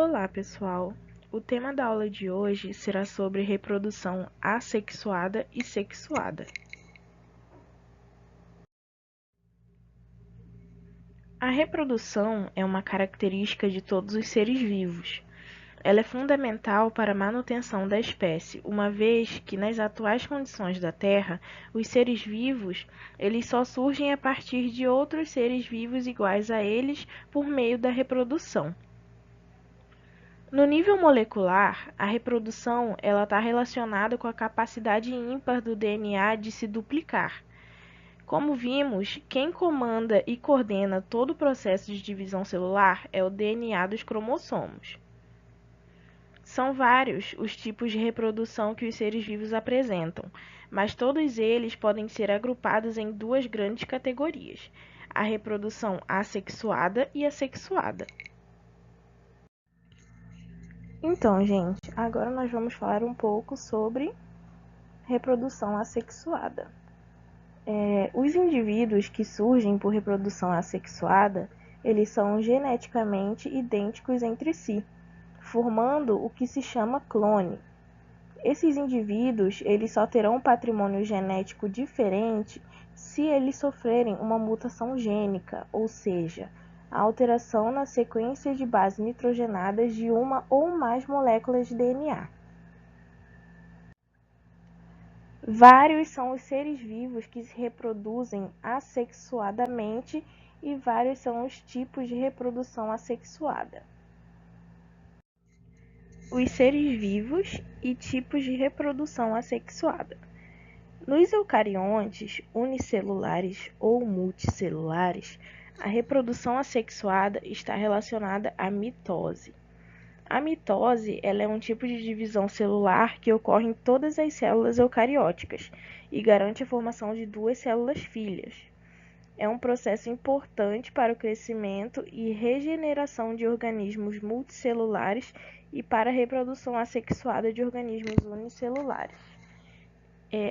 Olá, pessoal! O tema da aula de hoje será sobre reprodução assexuada e sexuada. A reprodução é uma característica de todos os seres vivos. Ela é fundamental para a manutenção da espécie, uma vez que nas atuais condições da Terra, os seres vivos, eles só surgem a partir de outros seres vivos iguais a eles por meio da reprodução. No nível molecular, a reprodução está relacionada com a capacidade ímpar do DNA de se duplicar. Como vimos, quem comanda e coordena todo o processo de divisão celular é o DNA dos cromossomos. São vários os tipos de reprodução que os seres vivos apresentam, mas todos eles podem ser agrupados em duas grandes categorias: a reprodução assexuada e assexuada. Então, gente, agora nós vamos falar um pouco sobre reprodução assexuada. Os indivíduos que surgem por reprodução assexuada, eles são geneticamente idênticos entre si, formando o que se chama clone. Esses indivíduos, eles só terão um patrimônio genético diferente se eles sofrerem uma mutação gênica, ou seja, a alteração na sequência de bases nitrogenadas de uma ou mais moléculas de DNA. Vários são os seres vivos que se reproduzem assexuadamente e vários são os tipos de reprodução assexuada. Os seres vivos e tipos de reprodução assexuada. Nos eucariontes unicelulares ou multicelulares, a reprodução assexuada está relacionada à mitose. A mitose ela é um tipo de divisão celular que ocorre em todas as células eucarióticas e garante a formação de duas células filhas. É um processo importante para o crescimento e regeneração de organismos multicelulares e para a reprodução assexuada de organismos unicelulares.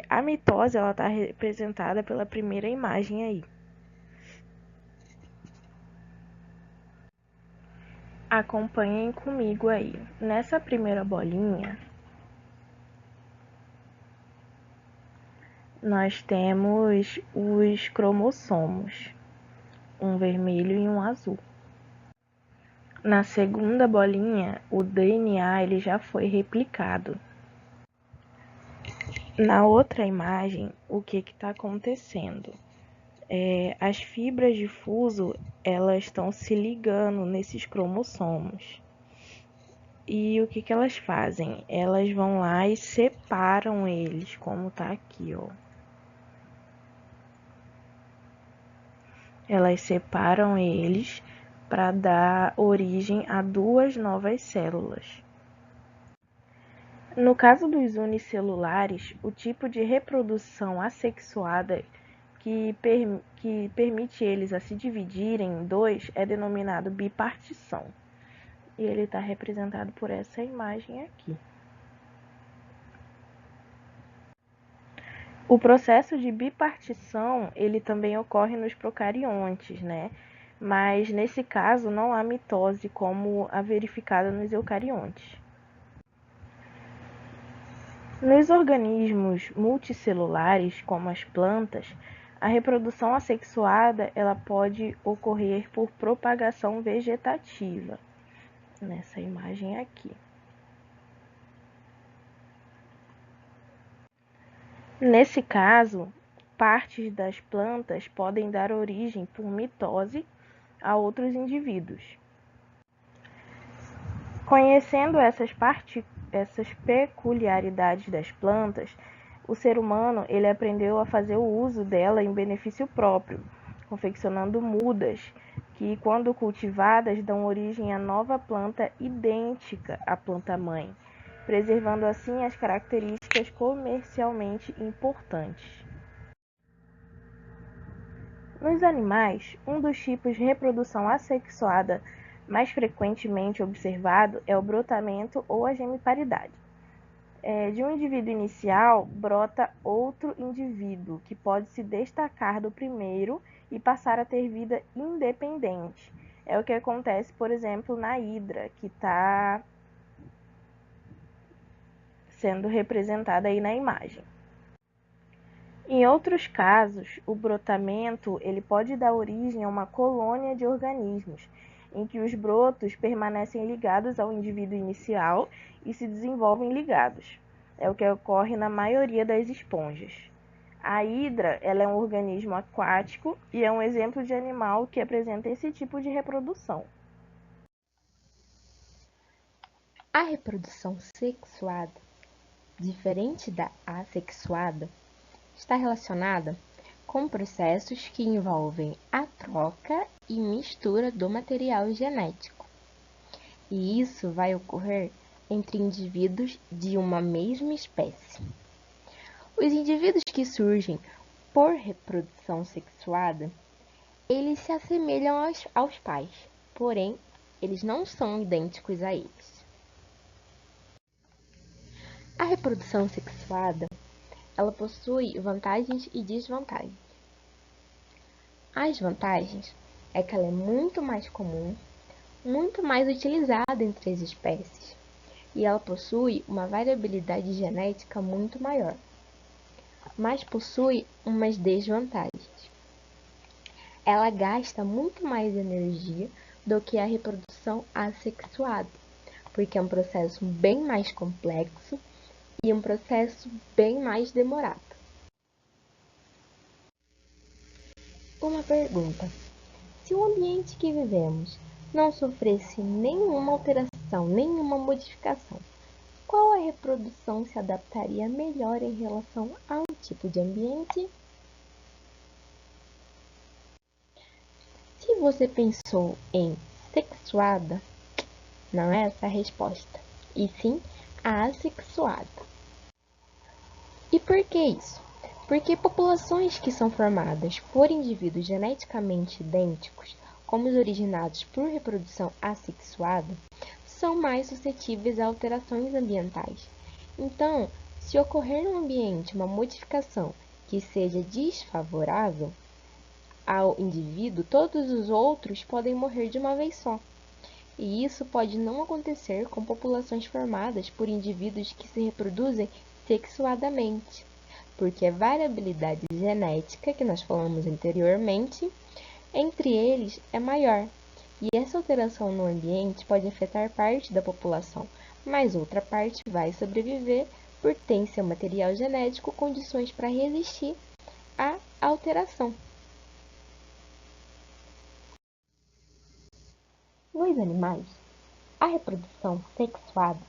A mitose está representada pela primeira imagem aí. Acompanhem comigo aí. Nessa primeira bolinha, nós temos os cromossomos, um vermelho e um azul. Na segunda bolinha, o DNA ele já foi replicado. Na outra imagem, o que está acontecendo? As fibras de fuso elas estão se ligando nesses cromossomos. E o que elas fazem? Elas vão lá e separam eles, como está aqui, ó. Elas separam eles para dar origem a duas novas células. No caso dos unicelulares, o tipo de reprodução assexuada que permite eles a se dividirem em dois é denominado bipartição. E ele está representado por essa imagem aqui. O processo de bipartição, ele também ocorre nos procariontes, né? Mas nesse caso não há mitose como a verificada nos eucariontes. Nos organismos multicelulares, como as plantas, a reprodução assexuada ela pode ocorrer por propagação vegetativa, nessa imagem aqui. Nesse caso, partes das plantas podem dar origem por mitose a outros indivíduos. Conhecendo essas peculiaridades das plantas, o ser humano ele aprendeu a fazer o uso dela em benefício próprio, confeccionando mudas que, quando cultivadas, dão origem a nova planta idêntica à planta-mãe, preservando assim as características comercialmente importantes. Nos animais, um dos tipos de reprodução assexuada mais frequentemente observado é o brotamento ou a gemiparidade. De um indivíduo inicial, brota outro indivíduo, que pode se destacar do primeiro e passar a ter vida independente. É o que acontece, por exemplo, na hidra, que está sendo representada aí na imagem. Em outros casos, o brotamento ele pode dar origem a uma colônia de organismos, em que os brotos permanecem ligados ao indivíduo inicial e se desenvolvem ligados. É o que ocorre na maioria das esponjas. A hidra ela é um organismo aquático e é um exemplo de animal que apresenta esse tipo de reprodução. A reprodução sexuada, diferente da assexuada, está relacionada com processos que envolvem a troca e mistura do material genético. E isso vai ocorrer entre indivíduos de uma mesma espécie. Os indivíduos que surgem por reprodução sexuada, eles se assemelham aos pais, porém, eles não são idênticos a eles. A reprodução sexuada, ela possui vantagens e desvantagens. As vantagens é que ela é muito mais comum, muito mais utilizada entre as espécies, e ela possui uma variabilidade genética muito maior, mas possui umas desvantagens. Ela gasta muito mais energia do que a reprodução assexuada, porque é um processo bem mais complexo e um processo bem mais demorado. Uma pergunta: se o ambiente que vivemos não sofresse nenhuma alteração, nenhuma modificação, qual a reprodução se adaptaria melhor em relação ao tipo de ambiente? Se você pensou em sexuada, não é essa a resposta, e sim a assexuada. E por que isso? Porque populações que são formadas por indivíduos geneticamente idênticos, como os originados por reprodução assexuada, são mais suscetíveis a alterações ambientais. Então, se ocorrer no ambiente uma modificação que seja desfavorável ao indivíduo, todos os outros podem morrer de uma vez só. E isso pode não acontecer com populações formadas por indivíduos que se reproduzem sexuadamente, porque a variabilidade genética, que nós falamos anteriormente, entre eles é maior. E essa alteração no ambiente pode afetar parte da população, mas outra parte vai sobreviver por ter em seu material genético condições para resistir à alteração. Nos animais, a reprodução sexuada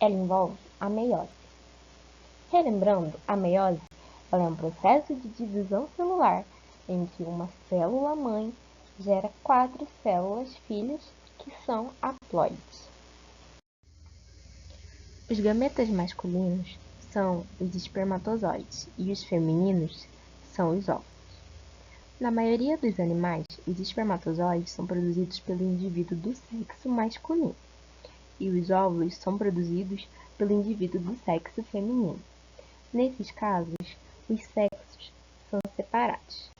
ela envolve a meiose. Relembrando, a meiose ela é um processo de divisão celular em que uma célula-mãe gera 4 células filhas que são haploides. Os gametas masculinos são os espermatozoides e os femininos são os óvulos. Na maioria dos animais, os espermatozoides são produzidos pelo indivíduo do sexo masculino e os óvulos são produzidos pelo indivíduo do sexo feminino. Nesses casos, os sexos são separados.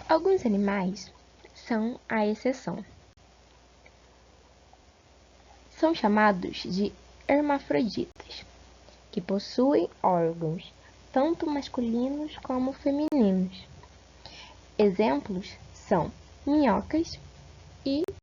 Alguns animais são a exceção. São chamados de hermafroditas, que possuem órgãos tanto masculinos como femininos. Exemplos são minhocas e